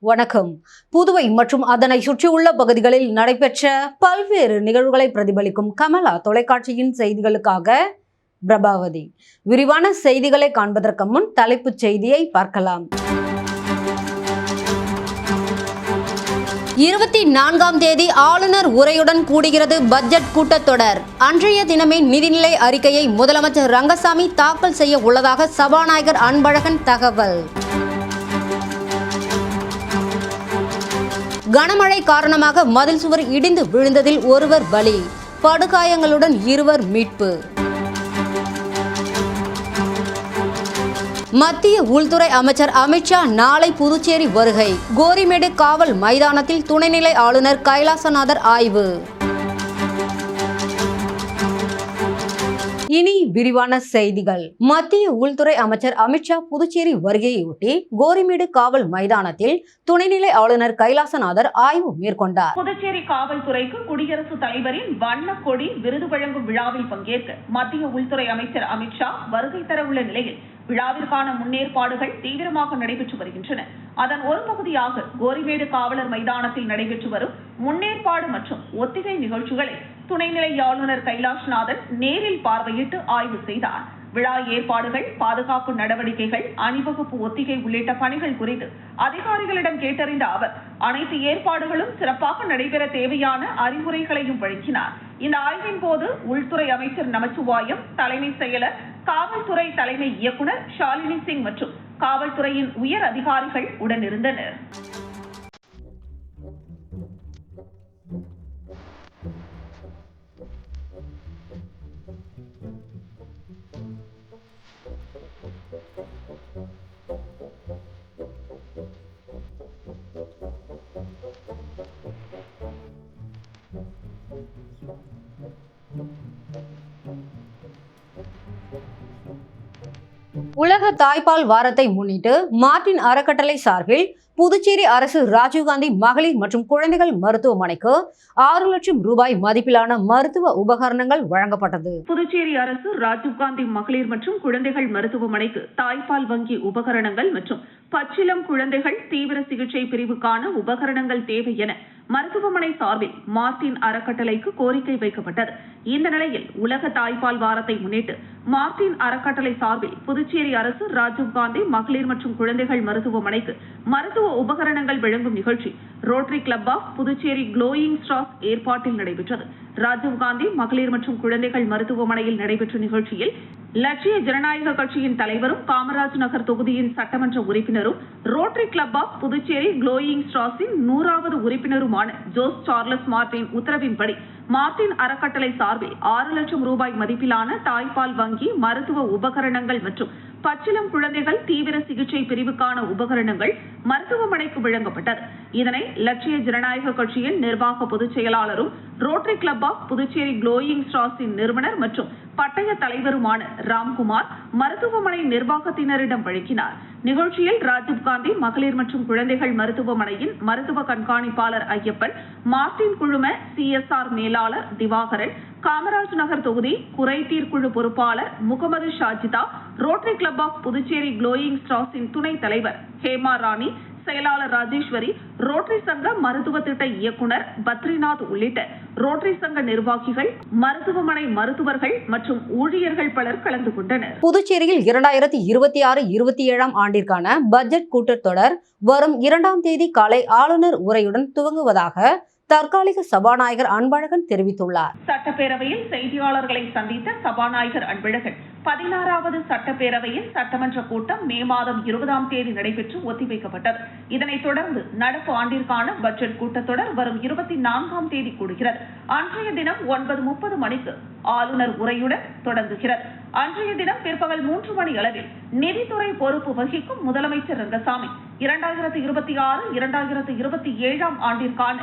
வணக்கம். புதுவை மற்றும் அதனை சுற்றியுள்ள பகுதிகளில் நடைபெற்ற பல்வேறு நிகழ்வுகளை பிரதிபலிக்கும் கமலா தொலைக்காட்சியின் செய்திகளுக்காக பிரபாவதி. விரிவான செய்திகளை காண்பதற்கு முன் தலைப்புச் செய்தியை பார்க்கலாம். 24ஆம் தேதி ஆளுநர் உரையுடன் கூடுகிறது பட்ஜெட் கூட்டத்தொடர். அன்றைய தினமே நிதிநிலை அறிக்கையை முதலமைச்சர் ரங்கசாமி தாக்கல் செய்ய உள்ளதாக சபாநாயகர் அன்பழகன் தகவல். கனமழை காரணமாக மதில் சுவர் இடிந்து விழுந்ததில் ஒருவர் பலி, படுகாயங்களுடன் இருவர் மீட்பு. மத்திய உள்துறை அமைச்சர் அமித்ஷா நாளை புதுச்சேரி வருகை. கோரிமேடு காவல் மைதானத்தில் துணைநிலை ஆளுநர் கைலாசநாதர் ஆய்வு. இனி விரிவான செய்திகள். மத்திய உள்துறை அமைச்சர் அமித்ஷா புதுச்சேரி வருகையொட்டி கோரிமேடு காவல் மைதானத்தில் துணைநிலை ஆளுநர் கைலாசநாதர் ஆய்வு மேற்கொண்டார். புதுச்சேரி காவல்துறைக்கு குடியரசுத் தலைவரின் வண்ண கொடி விருது வழங்கும் விழாவில் பங்கேற்க மத்திய உள்துறை அமைச்சர் அமித்ஷா வருகை தர உள்ள நிலையில் விழாவிற்கான முன்னேற்பாடுகள் தீவிரமாக நடைபெற்று வருகின்றன. அதன் ஒரு பகுதியாக கோரிமேடு காவலர் மைதானத்தில் நடைபெற்று வரும் முன்னேற்பாடு மற்றும் ஒத்திகை நிகழ்ச்சிகளை துணைநிலை ஆளுநர் கைலாஷ்நாதன் நேரில் பார்வையிட்டு ஆய்வு செய்தார். விழா ஏற்பாடுகள், பாதுகாப்பு நடவடிக்கைகள், அணிவகுப்பு ஒத்திகை உள்ளிட்ட பணிகள் குறித்து அதிகாரிகளிடம் கேட்டறிந்த அவர் அனைத்து ஏற்பாடுகளும் சிறப்பாக நடைபெற தேவையான அறிவுரைகளையும் வழங்கினார். இந்த ஆய்வின் போது உள்துறை அமைச்சர் நமச்சிவாயம், தலைமை செயலர், காவல்துறை தலைமை இயக்குநர் ஷாலினி சிங் மற்றும் காவல்துறையின் உயர் அதிகாரிகள் உடனிருந்தனர். உலக தாய்ப்பால் வாரத்தை முன்னிட்டு மார்டின் அறக்கட்டளை சார்பில் புதுச்சேரி அரசு ராஜீவ்காந்தி மகளிர் மற்றும் குழந்தைகள் மருத்துவமனைக்கு 6 லட்சம் ரூபாய் மதிப்பிலான மருத்துவ உபகரணங்கள் வழங்கப்பட்டது. புதுச்சேரி அரசு ராஜீவ்காந்தி மகளிர் மற்றும் குழந்தைகள் மருத்துவமனைக்கு தாய்ப்பால் வங்கி உபகரணங்கள் மற்றும் பச்சிளம் குழந்தைகள் தீவிர சிகிச்சை பிரிவுக்கான உபகரணங்கள் தேவை என மருத்துவமனை சார்பில் மார்டின் அறக்கட்டளைக்கு கோரிக்கை வைக்கப்பட்டது. இந்த நிலையில் உலக தாய்ப்பால் வாரத்தை முன்னிட்டு மார்டின் அறக்கட்டளை சார்பில் புதுச்சேரி அரசு ராஜீவ்காந்தி மகளிர் மற்றும் குழந்தைகள் மருத்துவமனைக்கு மருத்துவ உபகரணங்கள் வழங்கும் நிகழ்ச்சி Rotary Club of Puducherry Glowing Stars ஏற்பாட்டில் நடைபெற்றது. ராஜீவ்காந்தி மகளிர் மற்றும் குழந்தைகள் மருத்துவமனையில் நடைபெற்ற நிகழ்ச்சியில் லட்சிய ஜனநாயக கட்சியின் தலைவரும் காமராஜ் நகர் தொகுதியின் சட்டமன்ற உறுப்பினரும் Rotary Club of Puducherry Glowing ஸ்டார்ஸின் 100வது உறுப்பினருமான ஜோஸ் சார்லஸ் மார்டின் உத்தரவின்படி மார்டின் அறக்கட்டளை சார்பில் 6 லட்சம் ரூபாய் மதிப்பிலான தாய்ப்பால் வங்கி மருத்துவ உபகரணங்கள் மற்றும் பச்சிளம் குழந்தைகள் தீவிர சிகிச்சை பிரிவுக்கான உபகரணங்கள் மருத்துவமனைக்கு வழங்கப்பட்டது. இதனை லட்சிய ஜனநாயக கட்சியின் நிர்வாக பொதுச் செயலாளரும் Rotary Club of Puducherry Glowing ஸ்டார்ஸின் நிறுவனர் மற்றும் பட்டய தலைவருமான ராம்குமார் மருத்துவமனை நிர்வாகத்தினரிடம் வழங்கினார். நிகழ்ச்சியில் ராஜீவ்காந்தி மகளிர் மற்றும் குழந்தைகள் மருத்துவமனையின் மருத்துவ கண்காணிப்பாளர் ஐயப்பன், மார்டின் குழும CSR மேலாளர் திவாகரன், காமராஜ் நகர் தொகுதி குறைதீர் குழு பொறுப்பாளர் Mohammed Shajitha, Rotary Club of Puducherry Glowing ஸ்டார்ஸின் துணைத் தலைவர் ஹேமா ராணி, செயலாளர் ராஜேஸ்வரி, ரோட்டரி சங்க மருத்துவ திட்ட இயக்குனர் பத்ரிநாத் உள்ளிட்ட ரோட்டரி சங்க நிர்வாகிகள், மருத்துவமனை மருத்துவர்கள் மற்றும் ஊழியர்கள் பலர் கலந்து கொண்டனர். புதுச்சேரியில் 2026-27ஆம் ஆண்டிற்கான பட்ஜெட் கூட்டத்தொடர் வரும் 2ஆம் தேதி காலை ஆளுநர் உரையுடன் துவங்குவதாக தற்காலிக சபாநாயகர் அன்பழகன் தெரிவித்துள்ளார். சட்டப்பேரவையில் செய்தியாளர்களை சந்தித்த சபாநாயகர் அன்பழகன் 16வது சட்டப்பேரவையின் சட்டமன்ற கூட்டம் மே மாதம் 20ஆம் தேதி நடைபெற்று ஒத்திவைக்கப்பட்டது. இதனைத் தொடர்ந்து நடப்பு ஆண்டிற்கான பட்ஜெட் கூட்டத்தொடர் வரும் 24ஆம் தேதி கூடுகிறது. அன்றைய தினம் 9:30 மணிக்கு ஆளுநர் உரையுடன் தொடங்குகிறது. அன்றைய தினம் பிற்பகல் 3 மணி அளவில் நிதித்துறை பொறுப்பு வகிக்கும் முதலமைச்சர் ரங்கசாமி 2026-2027ஆம் ஆண்டிற்கான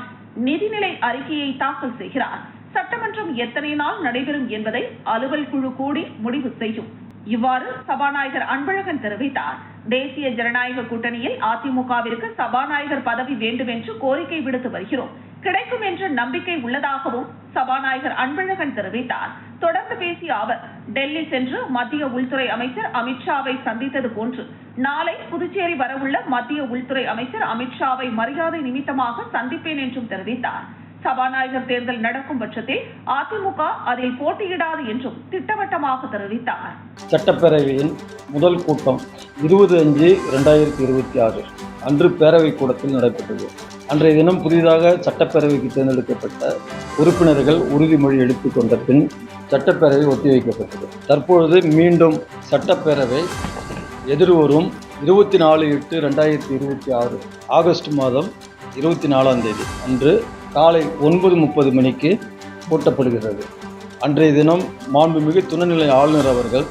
நிதிநிலை அறிக்கையை தாக்கல் செய்கிறார். சட்டமன்றம் எத்தனை நாள் நடைபெறும் என்பதை அலுவல் குழு கூடி முடிவு செய்யும். இவ்வாறு சபாநாயகர் அன்பழகன் தெரிவித்தார். தேசிய ஜனநாயக கூட்டணியில் அதிமுகவிற்கு சபாநாயகர் பதவி வேண்டும் என்று கோரிக்கை விடுத்து வருகிறோம். கிடைக்கும் என்ற நம்பிக்கை உள்ளதாகவும் சபாநாயகர் அன்பழகன் தெரிவித்தார். தொடர்ந்து பேசிய அவர், டெல்லி சென்று மத்திய உள்துறை அமைச்சர் அமித்ஷாவை சந்தித்தது போன்று நாளை புதுச்சேரி வரவுள்ள மத்திய உள்துறை அமைச்சர் அமித்ஷாவை மரியாதை நிமித்தமாக சந்திப்பேன் என்றும் தெரிவித்தார். சபாநாயகர் தேர்தல் நடக்கும் பட்சத்தில் அதிமுக அதில் போட்டியிடாது என்றும் திட்டவட்டமாக தெரிவித்தார். சட்டப்பேரவையின் முதல் கூட்டம் 20/5/2026 அன்று பேரவை கூடத்தில் நடைபெற்றது. அன்றைய தினம் புதிதாக சட்டப்பேரவைக்கு தேர்ந்தெடுக்கப்பட்ட உறுப்பினர்கள் உறுதிமொழி எடுத்துக்கொண்ட பின் சட்டப்பேரவை ஒத்திவைக்கப்பட்டது. தற்பொழுது மீண்டும் சட்டப்பேரவை எதிர்வரும் 24/8/2026 ஆகஸ்ட் மாதம் 24ஆம் தேதி அன்று காலை 9:30 மணிக்கு கூட்டப்படுகிறது. அன்றைய தினம் மாண்புமிகு துணைநிலை ஆளுநர் அவர்கள்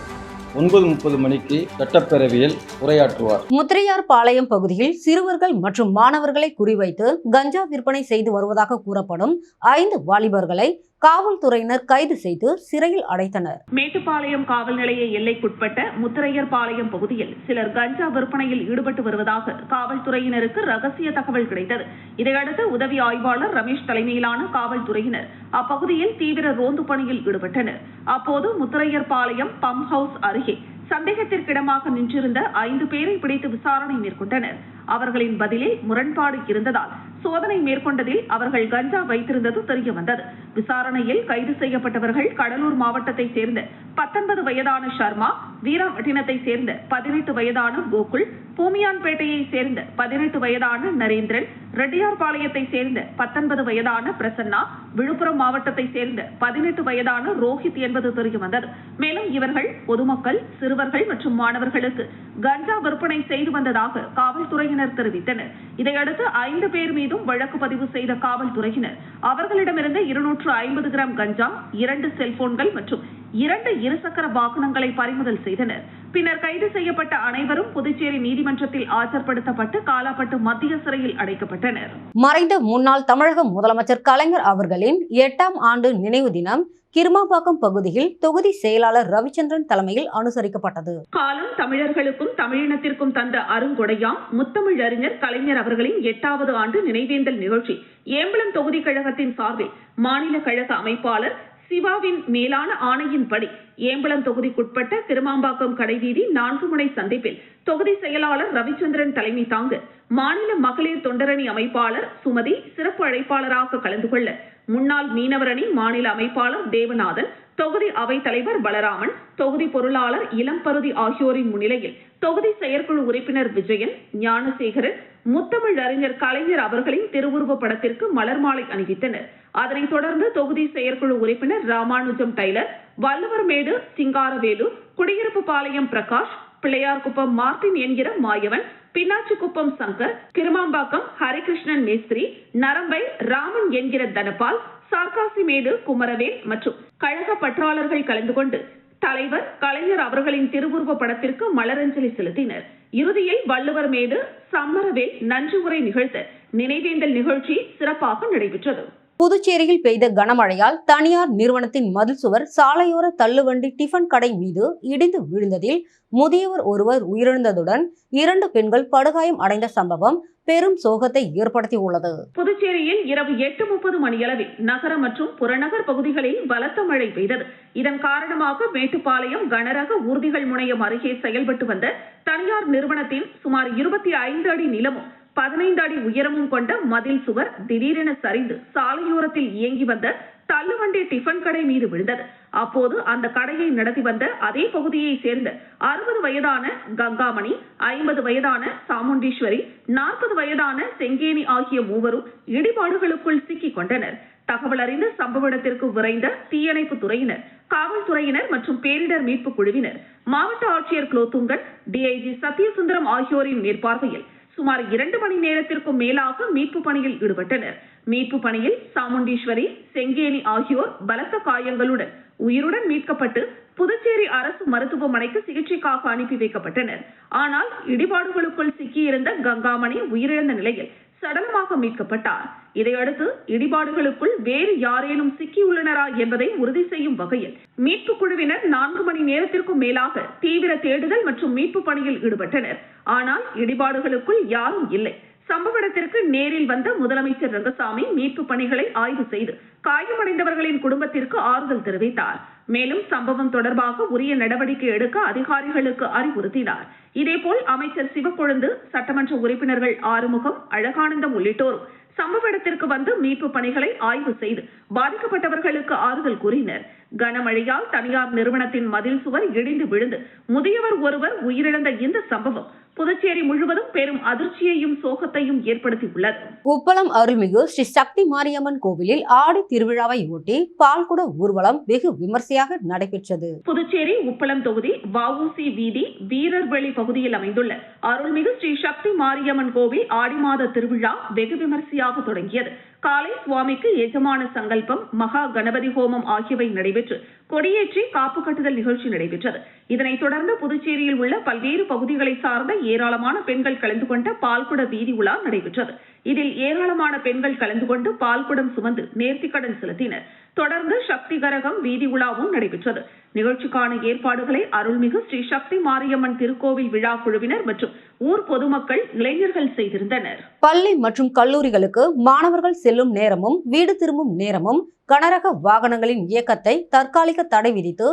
9:30 மணிக்கு சட்டப்பேரவையில் உரையாற்றுவார். முத்திரையார் பாளையம் பகுதியில் சிறுவர்கள் மற்றும் மாணவர்களை குறிவைத்து கஞ்சா விற்பனை செய்து வருவதாக கூறப்படும் 5 வாலிபர்களை காவல்துறையினர் கைது செய்து சிறையில் அடைத்தனர். மேட்டுப்பாளையம் காவல் நிலைய எல்லைக்குட்பட்ட முத்திரையர் பாளையம் பகுதியில் சிலர் கஞ்சா விற்பனையில் ஈடுபட்டு வருவதாக காவல்துறையினருக்கு ரகசிய தகவல் கிடைத்தது. இதையடுத்து உதவி ஆய்வாளர் ரமேஷ் தலைமையிலான காவல்துறையினர் அப்பகுதியில் தீவிர ரோந்து பணியில் ஈடுபட்டனர். அப்போது முத்திரையர் பாளையம் பம்ப் ஹவுஸ் அருகே சந்தேகத்திற்கிடமாக நின்றிருந்த 5 பேரை பிடித்து விசாரணை மேற்கொண்டனர். அவர்களின் பதிலில் முரண்பாடு இருந்ததால் சோதனை மேற்கொண்டதில் அவர்கள் கஞ்சா வைத்திருந்தது தெரியவந்தது. விசாரணையில் கைது செய்யப்பட்டவர்கள் கடலூர் மாவட்டத்தை சேர்ந்த 19 வயதான சர்மா, வீராம்பட்டினத்தை சேர்ந்த 18 வயதான கோகுல், பூமியான்பேட்டையை சேர்ந்த 18 வயதான நரேந்திரன், ரெட்டியார்பாளையத்தை சேர்ந்த 19 வயதான பிரசன்னா, விழுப்புரம் மாவட்டத்தை சேர்ந்த 18 வயதான ரோஹித் என்பது தெரியவந்தது. மேலும் இவர்கள் பொதுமக்கள், சிறுவர்கள் மற்றும் மாணவர்களுக்கு கஞ்சா விற்பனை செய்து வந்ததாக காவல்துறையினர் தெரிவித்தனர். இதையடுத்து 5 பேர் மீதும் வழக்கு பதிவு செய்த காவல்துறையினர் அவர்களிடமிருந்து 250 கிராம் கஞ்சா, 2 செல்போன்கள் மற்றும் 2 இருசக்கர வாகனங்களை பறிமுதல் செய்தனர். பின்னர் கைது செய்யப்பட்ட அனைவரும் புதுச்சேரி நீதிமன்றத்தில் ஆஜர்படுத்தப்பட்டு காலாப்பட்டு மத்திய சிறையில் அடைக்கப்பட்டனர். மறைந்த முன்னாள் தமிழக முதலமைச்சர் கலைஞர் அவர்களின் 8ஆம் ஆண்டு நினைவு தினம் கிருமாம்பாக்கம் பகுதியில் தொகுதி செயலாளர் ரவிச்சந்திரன் தலைமையில் அனுசரிக்கப்பட்டது. காலம் தமிழர்களுக்கும் தமிழினத்திற்கும் தந்த அருங்கொடையாம் முத்தமிழறிஞர் கலைஞர் அவர்களின் 8வது ஆண்டு நினைவேந்தல் நிகழ்ச்சி ஏம்பலம் தொகுதி கழகத்தின் சார்பில் மாநில கழக அமைப்பாளர் சிவாவின் மேலான ஆணையின்படி ஏம்பலம் தொகுதிக்குட்பட்ட திருமாம்பாக்கம் கடைவீதி 4 முனை சந்திப்பில் தொகுதி செயலாளர் ரவிச்சந்திரன் தலைமை தாங்க மாநில மகளிர் தொண்டரணி அமைப்பாளர் சுமதி சிறப்பு அழைப்பாளராக கலந்து கொள்ள முன்னாள் மீனவரணி மாநில அமைப்பாளர் தேவநாதன், தொகுதி அவைத் தலைவர் பலராமன், தொகுதி பொருளாளர் இளம்பருதி ஆகியோரின் முன்னிலையில் தொகுதி செயற்குழு உறுப்பினர் விஜயன், ஞானசேகரன் முத்தமிழ் அறிஞர் கலைஞர் அவர்களின் திருவுருவ படத்திற்கு மலர் மாலை அணிவித்தனர். அதனைத் தொடர்ந்து தொகுதி செயற்குழு உறுப்பினர் ராமானுஜம் டைலர், வள்ளுவர்மேடு சிங்காரவேலு, குடியிருப்பு பாளையம் பிரகாஷ், பிள்ளையார்குப்பம் மார்டின் என்கிற மாயவன், பின்னாச்சிக்குப்பம் சங்கர், கிருமாம்பாக்கம் ஹரிகிருஷ்ணன் மேஸ்திரி, நரம்பை ராமன் என்கிற தனபால், சார்காசிமேடு குமரவேல் மற்றும் கழக பற்றாளர்கள் கலந்து கொண்டு தலைவர் கலைஞர் அவர்களின் திருவுருவ படத்திற்கு மலரஞ்சலி செலுத்தினர். இறுதியில் வள்ளுவர்மேடு சம்மரவேல் நன்றி உரை நிகழ்த்த நினைவேந்தல் நிகழ்ச்சி சிறப்பாக நடைபெற்றது. புதுச்சேரியில் பெய்த கனமழையால் தனியார் நிறுவனத்தின் மதில் சுவர் சாலையோர தள்ளுவண்டி டிஃபன் கடை மீது இடிந்து விழுந்ததில் முதியவர் ஒருவர் உயிரிழந்ததுடன் 2 பெண்கள் படுகாயம் அடைந்த சம்பவம் பெரும் சோகத்தை ஏற்படுத்தியுள்ளது. புதுச்சேரியில் இரவு 8:30 மணியளவில் நகர மற்றும் புறநகர் பகுதிகளில் பலத்த மழை பெய்தது. இதன் காரணமாக மேட்டுப்பாளையம் கனரக ஊர்திகள் முனையம் அருகே செயல்பட்டு வந்த தனியார் நிறுவனத்தின் சுமார் 25 அடி நீளமும் 15 அடி உயரமும் கொண்ட மதில் சுவர் திடீரென சரிந்து சாலையோரத்தில் இயங்கி வந்த தள்ளுவண்டி டிஃபன் கடை மீது விழுந்தது. அப்போது அந்த கடையை நடத்தி வந்த அதே பகுதியை சேர்ந்த 60 வயதான கங்காமணி, 50 வயதான சாமுண்டீஸ்வரி, 40 வயதான செங்கேணி ஆகிய மூவரும் இடிபாடுகளுக்குள் சிக்கிக் கொண்டனர். தகவல் அறிந்த சம்பவ இடத்திற்கு விரைந்த தீயணைப்பு துறையினர், காவல்துறையினர் மற்றும் பேரிடர் மீட்பு குழுவினர், மாவட்ட ஆட்சியர் குலோத்துங்கன், டிஐஜி சத்யசுந்தரம் ஆகியோரின் மேற்பார்வையில் சுமார் 2 மணி நேரத்திற்கும் மேலாக மீட்பு பணியில் ஈடுபட்டனர். மீட்பு பணியில் சாமுண்டீஸ்வரி, செங்கேணி ஆகியோர் பலத்த காயங்களுடன் உயிருடன் மீட்கப்பட்டு புதுச்சேரி அரசு மருத்துவமனைக்கு சிகிச்சைக்காக அனுப்பி வைக்கப்பட்டனர். ஆனால் இடிபாடுகளுக்குள் சிக்கியிருந்த கங்காமணி உயிரிழந்த நிலையில் சடலமாக மீட்கப்பட்டார். இதையடுத்து இடிபாடுகளுக்குள் வேறு யாரேனும் சிக்கியுள்ளனரா என்பதை உறுதி செய்யும் வகையில் மீட்பு குழுவினர் 4 மணி நேரத்திற்கும் மேலாக தீவிர தேடுதல் மற்றும் மீட்பு பணியில் ஈடுபட்டனர். ஆனால் இடிபாடுகளுக்குள் யாரும் இல்லை. சம்பவ இடத்திற்கு நேரில் வந்த முதலமைச்சர் ரங்கசாமி மீட்பு பணிகளை ஆய்வு செய்து காயமடைந்தவர்களின் குடும்பத்திற்கு ஆறுதல் தெரிவித்தார். மேலும் சம்பவம் தொடர்பாக உரிய நடவடிக்கை எடுக்க அதிகாரிகளுக்கு அறிவுறுத்தினார். இதேபோல் அமைச்சர் சிவக்கொழுந்து, சட்டமன்ற உறுப்பினர்கள் ஆறுமுகம், அழகானந்தம் உள்ளிட்டோரும் சம்பவ இடத்திற்கு வந்து மீட்பு பணிகளை ஆய்வு செய்து பாதிக்கப்பட்டவர்களுக்கு ஆறுதல் கூறினர். கனமழையால் தனியார் நிறுவனத்தின் மதில் சுவர் இடிந்து விழுந்து முதியவர் ஒருவர் உயிரிழந்த இந்த சம்பவம் புதுச்சேரி முழுவதும் பெரும் அதிர்ச்சியையும் சோகத்தையும் ஏற்படுத்தியுள்ளது. உப்பளம் அருள்மிகு ஸ்ரீ சக்தி மாரியம்மன் கோவிலில் ஆடி திருவிழாவை ஒட்டி பால்குட ஊர்வலம் வெகு விமர்சையாக நடைபெற்றது. புதுச்சேரி உப்பளம் தொகுதி வஉசி வீதி வீரர்வெளி பகுதியில் அமைந்துள்ள அருள்மிகு ஸ்ரீ சக்தி மாரியம்மன் கோவில் ஆடி மாத திருவிழா வெகு விமர்சையாக தொடங்கியது. காலை சுவாமிக்கு எஜமான சங்கல்பம், மகா கணபதி ஹோமம் ஆகியவை நடைபெற்று கொடியேற்றி காப்பு கட்டுதல் நிகழ்ச்சி நடைபெற்றது. இதனைத் தொடர்ந்து புதுச்சேரியில் உள்ள பல்வேறு பகுதிகளை சார்ந்த ஏராளமான பெண்கள் கலந்து கொண்ட பால்குட வீதி உலா நடைபெற்றது. இதில் ஏராளமான பெண்கள் கலந்து கொண்டு பால்குடம் சுமந்து நேர்த்திக்கடன் செலுத்தினர். தொடர்ந்து சக்தி கரகம் வீதி உலாவும் நடைபெற்றது. நிகழ்ச்சிக்கான ஏற்பாடுகளை அருள்மிகு ஸ்ரீ சக்தி மாரியம்மன் திருக்கோவில் விழா குழுவினர் மற்றும் ஊர் பொதுமக்கள், இளைஞர்கள் செய்திருந்தனர். பள்ளி மற்றும் கல்லூரிகளுக்கு மாணவர்கள் செல்லும் நேரமும் வீடு திரும்பும் நேரமும் கனரக வாகனங்களின் இயக்கத்தை தற்காலிக தடை விதித்து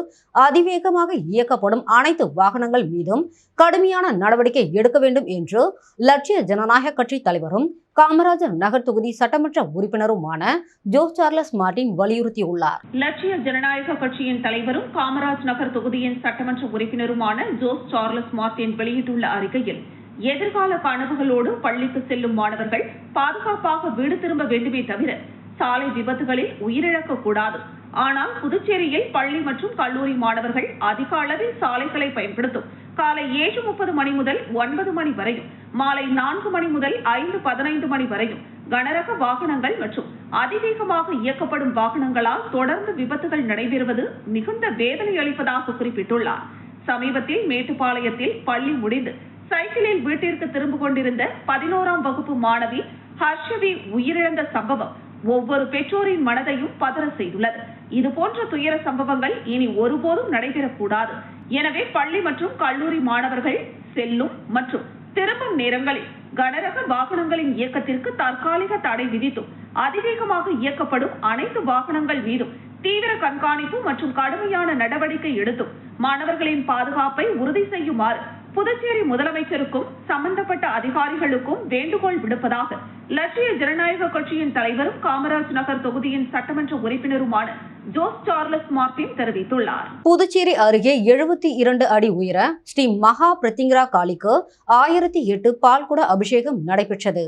அதிவேகமாக இயக்கப்படும் அனைத்து வாகனங்கள் மீதும் கடுமையான நடவடிக்கை எடுக்க வேண்டும் என்று லட்சிய ஜனநாயக கட்சி தலைவரும் காமராஜர் நகர் தொகுதி சட்டமன்ற உறுப்பினருமான ஜோஸ் சார்லஸ் மார்டின் வலியுறுத்தியுள்ளார். லட்சிய ஜனநாயக கட்சியின் தலைவரும் காமராஜ் நகர் தொகுதியின் சட்டமன்ற உறுப்பினருமான ஜோஸ் சார்லஸ் மார்டின் வெளியிட்டுள்ள அறிக்கையில், எதிர்கால கனவுகளோடு பள்ளிக்கு செல்லும் மாணவர்கள் பாதுகாப்பாக வீடு திரும்ப வேண்டுமே தவிர சாலை விபத்துகளில் உயிரிழக்க கூடாது. ஆனால் புதுச்சேரியில் பள்ளி மற்றும் கல்லூரி மாணவர்கள் அதிக அளவில் சாலைகளை பயன்படுத்தும் காலை 7:30 மணி முதல் 9 மணி வரையும், மாலை 4 மணி முதல் 5:15 மணி வரையும் கனரக வாகனங்கள் மற்றும் அதிவேகமாக இயக்கப்படும் வாகனங்களால் தொடர்ந்து விபத்துகள் நடைபெறுவது மிகுந்த வேதனை அளிப்பதாக குறிப்பிட்டுள்ளார். சமீபத்தில் மேட்டுப்பாளையத்தில் பள்ளி முடிந்து சைக்கிளில் வீட்டிற்கு திரும்பிக் கொண்டிருந்த 11ஆம் வகுப்பு மாணவி ஹர்ஷவி உயிரிழந்த சம்பவம் ஒவ்வொரு பெற்றோரின் மனதையும் பதற செய்துள்ளது. இதுபோன்ற துயர சம்பவங்கள் இனி ஒருபோதும் நடைபெறக்கூடாது. எனவே பள்ளி மற்றும் கல்லூரி மாணவர்கள் செல்லும் மற்றும் திரும்பும் நேரங்களில் கனரக வாகனங்களின் இயக்கத்திற்கு தற்காலிக தடை விதித்தும் அதிவேகமாக இயக்கப்படும் அனைத்து வாகனங்கள் மீதும் தீவிர கண்காணிப்பு மற்றும் கடுமையான நடவடிக்கை எடுத்தும் மாணவர்களின் பாதுகாப்பை உறுதி செய்யுமாறு புதுச்சேரி முதலமைச்சருக்கும் சம்பந்தப்பட்ட அதிகாரிகளுக்கும் வேண்டுகோள் விடுப்பதாக லட்சிய ஜனநாயக கட்சியின் தலைவரும் காமராஜ் நகர் தொகுதியின் சட்டமன்ற உறுப்பினருமான ஜோஸ் சார்லஸ் மார்டின் தெரிவித்துள்ளார். புதுச்சேரி அருகே 72 அடி உயர ஸ்ரீ மகா பிரத்திங்கரா காளிக்கு 1008 பால்குட அபிஷேகம் நடைபெற்றது.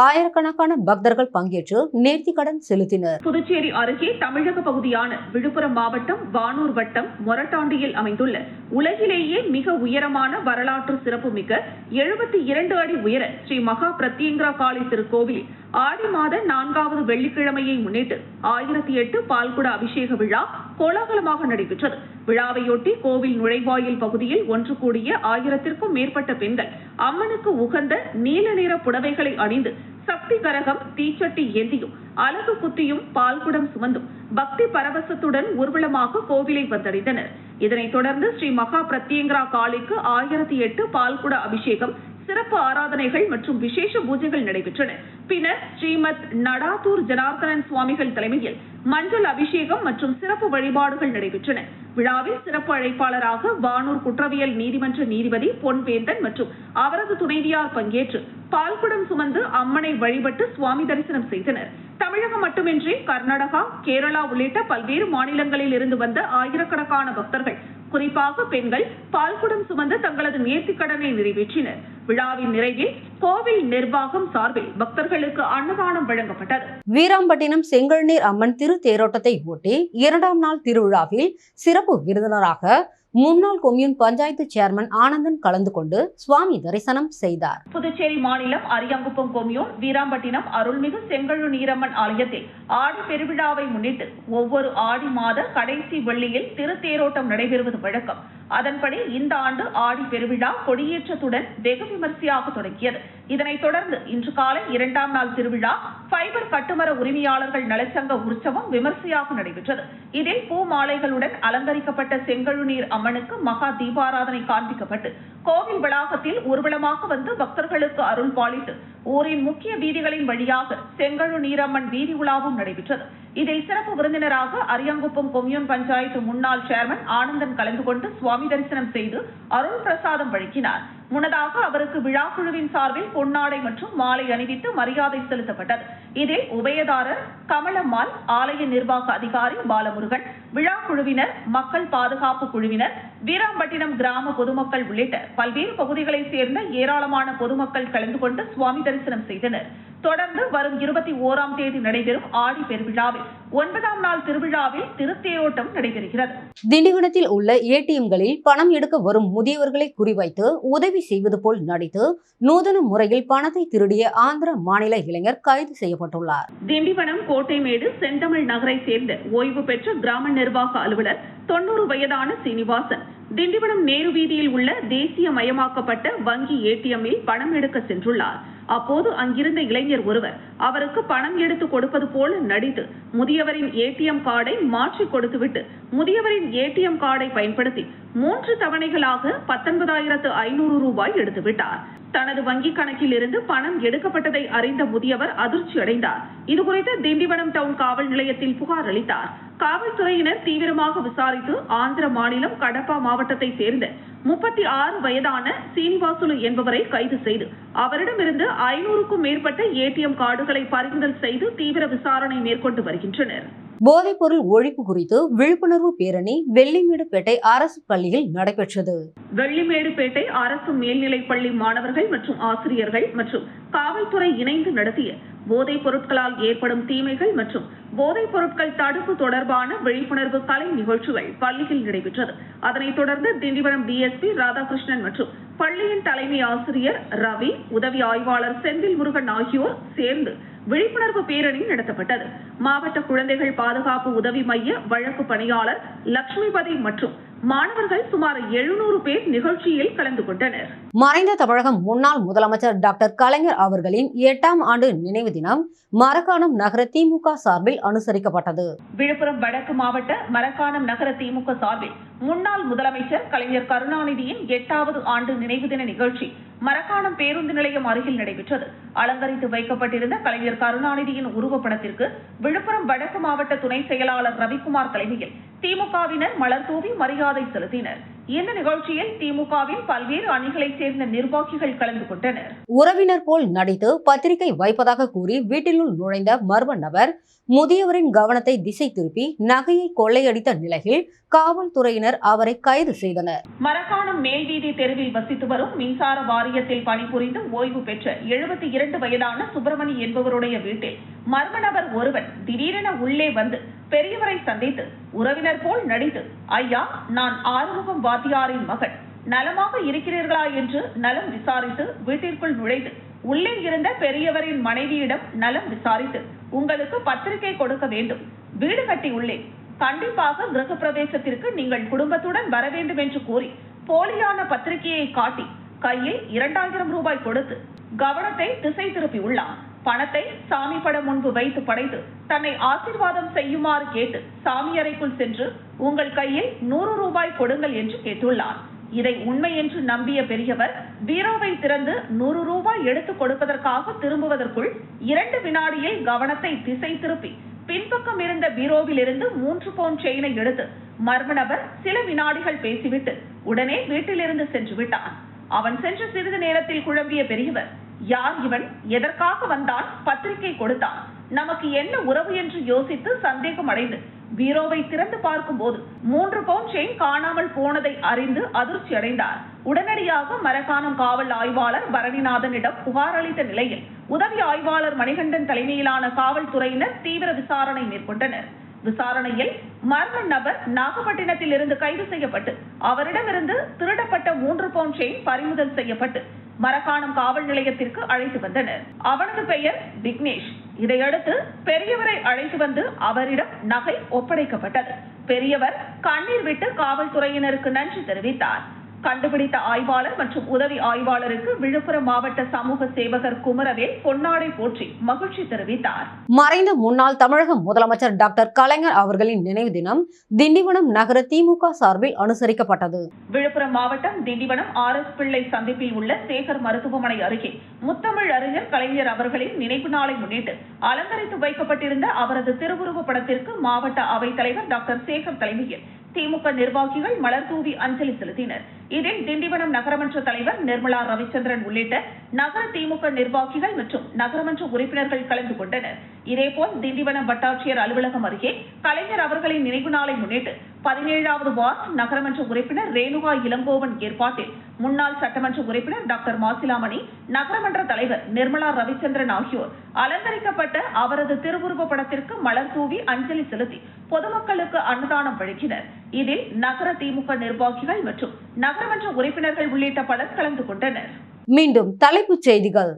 ஆயிரக்கணக்கான பக்தர்கள் பங்கேற்று நேர்த்திக்கடன் செலுத்தினர். புதுச்சேரி அருகே தமிழக பகுதியான விழுப்புரம் மாவட்டம் வானூர் வட்டம் மொரட்டாண்டியில் அமைந்துள்ள உலகிலேயே மிக உயரமான வரலாற்று சிறப்புமிக்க 72 அடி உயர ஸ்ரீ மகா பிரத்திங்கரா காளி திருக்கோவில் ஆடி மாத 4வது வெள்ளிக்கிழமையை முன்னிட்டு 1008 பால்குட அபிஷேக விழா கோலாகலமாக நடைபெற்றது. விழாவையொட்டி கோவில் நுழைவாயில் பகுதியில் ஒன்று கூடிய 1000க்கும் மேற்பட்ட பெண்கள் அம்மனுக்கு உகந்த நீல நிற புடவைகளை அணிந்து சக்தி கரகம், தீச்சட்டி ஏந்தியும் அலகு குத்தியும் பால்குடம் சுமந்தும் பக்தி பரவசத்துடன் ஊர்வலமாக கோவிலை வந்தடைந்தனர். இதனைத் தொடர்ந்து ஸ்ரீ மகா பிரத்தியங்கரா காளிக்கு 1008 பால்குட அபிஷேகம், சிறப்பு ஆராதனைகள் மற்றும் விசேஷ பூஜைகள் நடைபெற்றன. பின்னர் ஸ்ரீமத் நடாத்தூர் ஜனார்தனன் சுவாமிகள் தலைமையில் மஞ்சள் அபிஷேகம் மற்றும் சிறப்பு வழிபாடுகள் நடைபெற்றன. விழாவில் சிறப்பு அழைப்பாளராக வானூர் குற்றவியல் நீதிமன்ற நீதிபதி பொன்வேந்தன் மற்றும் அவரது துணைவியார் பங்கேற்று பால்குடம் சுமந்து அம்மனை வழிபட்டு சுவாமி தரிசனம் செய்தனர். தமிழகம் மட்டுமின்றி கர்நாடகா, கேரளா உள்ளிட்ட பல்வேறு மாநிலங்களில் இருந்து வந்த ஆயிரக்கணக்கான பக்தர்கள், குறிப்பாக பெண்கள் பால்குடம் சுமந்து தங்களது நேர்த்திக்கடனை நிறைவேற்றினர். விழாவின் நிறைவில் கோவில் நிர்வாகம் சார்பில் பக்தர்களுக்கு அன்னதானம் வழங்கப்பட்டது. வீராம்பட்டினம் செங்கல்நீர் அம்மன் திரு தேரோட்டத்தை ஒட்டி 2ஆம் நாள் திருவிழாவில் சிறப்பு விருந்தினராக முன்னாள் கொம்யூன் பஞ்சாயத்து சேர்மன் ஆனந்தன் கலந்து கொண்டு சுவாமி தரிசனம் செய்தார். புதுச்சேரி மாநிலம் அரியாங்குப்பம் கொம்யூன் வீராம்பட்டினம் அருள்மிகு செங்கழு நீரம்மன் ஆலயத்தில் ஆடி பெருவிழாவை முன்னிட்டு ஒவ்வொரு ஆடி மாத கடைசி வெள்ளியில் திருத்தேரோட்டம் நடைபெறுவது வழக்கம். அதன்படி இந்த ஆண்டு ஆடி பெருவிழா கொடியேற்றத்துடன் வெகு விமர்சையாக தொடங்கியது. இதனைத் தொடர்ந்து இன்று காலை 2ஆம் நாள் திருவிழா ஃபைபர் கட்டுமர உரிமையாளர்கள் நலச்சங்க உற்சவம் விமர்சையாக நடைபெற்றது. இதில் பூ மாலைகளுடன் அலங்கரிக்கப்பட்ட செங்கழு நீர் அம்மனுக்கு மகா தீபாராதனை காண்பிக்கப்பட்டு கோவில் வளாகத்தில் ஊர்வலமாக வந்து பக்தர்களுக்கு அருள் பாலித்து ஊரின் முக்கிய வீதிகளின் வழியாக செங்கழு நீரம்மன் வீதி உலாவும் நடைபெற்றது. இதில் சிறப்பு விருந்தினராக அரியாங்குப்பம் கொம்யூன் பஞ்சாயத்து முன்னாள் சேர்மன் ஆனந்தன் கலந்து கொண்டு சுவாமி தரிசனம் செய்து அருள் பிரசாதம் வழங்கினார். முன்னதாக அவருக்கு விழா குழுவின் சார்பில் பொன்னாடை மற்றும் மாலை அணிவித்து மரியாதை செலுத்தப்பட்டது. இதில் உபயதாரர் கமலம்மாள், ஆலய நிர்வாக அதிகாரி பாலமுருகன், விழா குழுவினர், மக்கள் பாதுகாப்பு குழுவினர், வீராம்பட்டினம் கிராம பொதுமக்கள் உள்ளிட்ட பல்வேறு பகுதிகளைச் சேர்ந்த ஏராளமான பொதுமக்கள் கலந்து கொண்டு சுவாமி தரிசனம் செய்தனர். தொடர்ந்து வரும் 21ஆம் தேதி நடைபெறும் ஆடி பெருவிழாவில் 9ஆம் நாள் திருவிழாவில் திருத்தேரோட்டம் நடைபெறுகிறது. திண்டிவனத்தில் உள்ள ஏடிஎம்களில் பணம் எடுக்க வரும் முதியவர்களை குறிவைத்து உதவி செய்வது போல் நடித்து நூதன முறையில் பணத்தை திருடிய ஆந்திர மாநில இளைஞர் கைது செய்யப்பட்டுள்ளார். திண்டிவனம் கோட்டைமேடு செந்தமிழ் நகரை சேர்ந்த ஓய்வு பெற்ற கிராம நிர்வாக அலுவலர் 90 வயதான சீனிவாசன் திண்டிவனம் நேரு வீதியில் உள்ள தேசியமயமாக்கப்பட்ட வங்கி ஏடிஎம்மில் பணம் எடுக்க சென்றுள்ளார். அப்போது அங்கிருந்த இளைஞர் ஒருவர் அவருக்கு பணம் எடுத்து கொடுப்பது போல நடித்து முதியவரின் ஏடிஎம் கார்டை மாற்றி கொடுத்துவிட்டு முதியவரின் ஏடிஎம் கார்டை பயன்படுத்தி 3 தவணைகளாக 19,500 ரூபாய் எடுத்துவிட்டார். தனது வங்கி கணக்கில் இருந்து பணம் எடுக்கப்பட்டதை அறிந்த முதியவர் அதிர்ச்சி அடைந்தார். இதுகுறித்து திண்டிவனம் டவுன் காவல் நிலையத்தில் புகார் அளித்தார். காவல்துறையினர் தீவிரமாக விசாரித்து ஆந்திர மாநிலம் கடப்பா மாவட்டத்தை சேர்ந்த 36 வயதான சீனிவாசுலு என்பவரை கைது செய்து அவரிடமிருந்து 500க்கும் மேற்பட்ட ஏடிஎம் கார்டுகளை பறிமுதல் செய்து தீவிர விசாரணை மேற்கொண்டு வருகின்றனர். போதைப்பொருள் ஒழிப்பு குறித்து விழிப்புணர்வு பேரணி வெள்ளிமேடுபேட்டை அரசு பள்ளியில் நடைபெற்றது. வெள்ளிமேடுபேட்டை அரசு மேல்நிலைப் பள்ளி மாணவர்கள் மற்றும் ஆசிரியர்கள் மற்றும் காவல்துறை இணைந்து நடத்திய போதைப் பொருட்களால் ஏற்படும் தீமைகள் மற்றும் போதைப் பொருட்கள் தடுப்பு தொடர்பான விழிப்புணர்வு கலை நிகழ்ச்சிகள் பள்ளியில் நடைபெற்றது. அதனைத் தொடர்ந்து திண்டிவனம் டிஎஸ்பி ராதாகிருஷ்ணன் மற்றும் பள்ளியின் தலைமை ஆசிரியர் ரவி, உதவி ஆய்வாளர் செந்தில் முருகன் ஆகியோர் சேர்ந்து விழிப்புணர்வு பேரணி நடத்தப்பட்டது. மாவட்ட குழந்தைகள் பாதுகாப்பு உதவி மைய வழக்கு பணியாளர் லட்சுமிபதி மற்றும் மாணவர்கள் சுமார் 700 பேர் நிகழ்ச்சியில் கலந்து கொண்டனர். மறைந்த தமிழகம் முன்னாள் முதலமைச்சர் டாக்டர் கலைஞர் அவர்களின் 8ஆம் ஆண்டு நினைவு தினம் மரக்காணம் நகர திமுக சார்பில் அனுசரிக்கப்பட்டது. விழுப்புரம் வடக்கு மாவட்ட மரக்காணம் நகர திமுக சார்பில் முன்னாள் முதலமைச்சர் கலைஞர் கருணாநிதியின் 8வது ஆண்டு நினைவு தின நிகழ்ச்சி மரக்காணம் பேருந்து நிலையம் அருகில் நடைபெற்றது. அலங்கரித்து வைக்கப்பட்டிருந்த கலைஞர் கருணாநிதியின் உருவப்படத்திற்கு விழுப்புரம் வடக்கு மாவட்ட துணை செயலாளர் ரவிக்குமார் தலைமையில் திமுகவினர் மலர் தூவி மரியாதை செலுத்தினர். இந்த நிகழ்ச்சியில் திமுகவின் பல்வேறு அணிகளைச் சேர்ந்த நிர்வாகிகள் கலந்து கொண்டனர். உறவினர் போல் நடித்து பத்திரிகை வைப்பதாக கூறி வீட்டினுள் நுழைந்த மர்ம நபர் முதியவரின் கவனத்தை திசை திருப்பி நகையை கொள்ளையடித்த நிலையில் காவல்துறையினர் அவரை கைது செய்தனர். மரக்காணம் மேல்வீதி தெருவில் வசித்து வரும் மின்சார வாரியத்தில் பணிபுரிந்து ஓய்வு பெற்ற 72 வயதான சுப்பிரமணி என்பவருடைய வீட்டில் மர்ம நபர் ஒருவன் திடீரென உள்ளே வந்து பெரியவரை சந்தித்து உறவினர் போல் நடித்து, ஐயா, நான் ஆறுமுகம் வாத்தியாரின் மகன், நலமாக இருக்கிறீர்களா என்று நலம் விசாரித்து வீட்டிற்குள் நுழைந்து உள்ளே இருந்த பெரியவரின் மனைவியிடம் நலம் விசாரித்து, உங்களுக்கு பத்திரிகை கொடுக்க வேண்டும், வீடு கட்டி உள்ளேன், கண்டிப்பாக கிரக பிரவேசத்திற்கு நீங்கள் குடும்பத்துடன் வர வேண்டும் என்று கூறி போலியான பத்திரிகையை காட்டி கையில் 2000 ரூபாய் கொடுத்து கவனத்தை திசை திருப்பி உள்ளார். பணத்தை சாமி படம் முன்பு வைத்து படைத்து தன்னை ஆசீர்வாதம் செய்யுமாறு கேட்டு சாமி அறைக்குள் சென்று உங்கள் கையில் 100 ரூபாய் கொடுங்கள் என்று கேட்டுள்ளார். இதை உண்மை என்று நம்பிய பெரியவர் பீரோவை திறந்து 100 ரூபாய் எடுத்துக் கொடுப்பதற்காக திரும்புவதற்குள் 2 வினாடியில் கவனத்தை திசை திருப்பி பின்பக்கம் இருந்த பீரோவில் இருந்து 3 பவுன் செயினை எடுத்து மர்ம நபர் சில வினாடிகள் பேசிவிட்டு உடனே வீட்டிலிருந்து சென்று விட்டார். அவன் சென்ற சிறிது நேரத்தில் குழம்பிய பெரியவர், யார் இவன், எதற்காக வந்தான், பத்திரிகை கொடுத்தான், நமக்கு என்ன உறவு என்று யோசித்து சந்தேகம் அடைந்து பீரோவை திறந்து பார்க்கும் போது 3 பவுன் செயின் காணாமல் போனதை அறிந்து அதிர்ச்சி அடைந்தார். உடனடியாக மரக்காணம் காவல் ஆய்வாளர் பரணிநாதனிடம் புகார் அளித்த நிலையில் உதவி ஆய்வாளர் மணிகண்டன் தலைமையிலான காவல்துறையினர் தீவிர விசாரணை மேற்கொண்டனர். விசாரணையில் மர்ம நபர் நாகப்பட்டினத்தில் இருந்து கைது செய்யப்பட்டு அவரிடமிருந்து திருடப்பட்ட 3 பவுன் செயின் பறிமுதல் செய்யப்பட்டு மரக்காணம் காவல் நிலையத்திற்கு அழைத்து வந்தனர். அவனது பெயர் விக்னேஷ். இதையடுத்து பெரியவரை அழைத்து வந்து அவரிடம் நகை ஒப்படைக்கப்பட்டது. பெரியவர் கண்ணீர் விட்டு காவல்துறையினருக்கு நன்றி தெரிவித்தார். கண்டுபிடித்த ஆய்வாளர் மற்றும் உதவி ஆய்வாளருக்கு விழுப்புரம் மாவட்ட சமூக சேவகர் குமரவேல் பொன்னாடை போற்றி மகிழ்ச்சி தெரிவித்தார். மறைந்த முன்னாள் தமிழக முதலமைச்சர் டாக்டர் கலைஞர் அவர்களின் நினைவு தினம் திண்டிவனம் நகர திமுக சார்பில் அனுசரிக்கப்பட்டது. விழுப்புரம் மாவட்டம் திண்டிவனம் RS பிள்ளை சந்திப்பில் உள்ள சேகர் மருத்துவமனை அருகே முத்தமிழ் அறிஞர் கலைஞர் அவர்களின் நினைவு நாளை முன்னிட்டு அலங்கரித்து வைக்கப்பட்டிருந்த அவரது திருவுருவ படத்திற்கு மாவட்ட அவைத்தலைவர் டாக்டர் சேகர் தலைமையில் திமுக நிர்வாகிகள் மலர் தூவி அஞ்சலி செலுத்தினர். இதில் திண்டிவனம் நகரமன்ற தலைவர் நிர்மலா ரவிச்சந்திரன் உள்ளிட்ட நகர திமுக நிர்வாகிகள் மற்றும் நகரமன்ற உறுப்பினர்கள் கலந்து கொண்டனர். இதேபோல் திண்டிவனம் வட்டாட்சியர் அலுவலகம் அருகே கலைஞர் அவர்களின் நினைவு நாளை முன்னிட்டு 17வது வார்டு நகரமன்ற உறுப்பினர் ரேணுகா இளங்கோவன் ஏற்பாட்டில் முன்னாள் சட்டமன்ற உறுப்பினர் டாக்டர் மாசிலாமணி, நகரமன்ற தலைவர் நிர்மலா ரவிச்சந்திரன் ஆகியோர் அலங்கரிக்கப்பட்ட அவரது திருவுருவ படத்திற்கு மலர் தூவி அஞ்சலி செலுத்தி பொதுமக்களுக்கு அன்னதானம் வழங்கினர். இதில் நகர திமுக நிர்வாகிகள் மற்றும் நகரமன்ற உறுப்பினர்கள் உள்ளிட்ட பலர் கலந்து கொண்டனர். மீண்டும் தலைப்புச் செய்திகள்.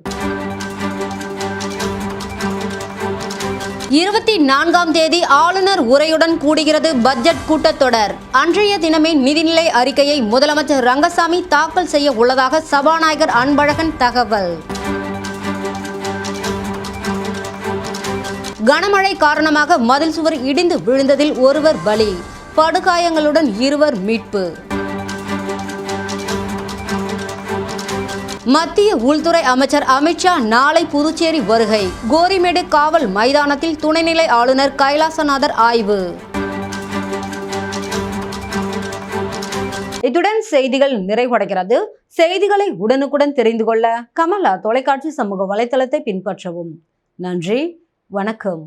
24ஆம் தேதி ஆளுநர் உரையுடன் கூடுகிறது பட்ஜெட் கூட்டத்தொடர். அன்றைய தினமே நிதிநிலை அறிக்கையை முதலமைச்சர் ரங்கசாமி தாக்கல் செய்ய உள்ளதாக சபாநாயகர் அன்பழகன் தகவல். கனமழை காரணமாக மதில் சுவர் இடிந்து விழுந்ததில் ஒருவர் பலி, படுகாயங்களுடன் 2 மீட்பு. மத்திய உள்துறை அமைச்சர் அமித்ஷா நாளை புதுச்சேரி வருகை. கோரிமேடு காவல் மைதானத்தில் துணைநிலை ஆளுநர் கைலாசநாதர் ஆய்வு. இத்துடன் செய்திகள் நிறைவடைகிறது. செய்திகளை உடனுக்குடன் தெரிந்து கொள்ள கமலா தொலைக்காட்சி சமூக வலைதளத்தை பின்பற்றவும். நன்றி, வணக்கம்.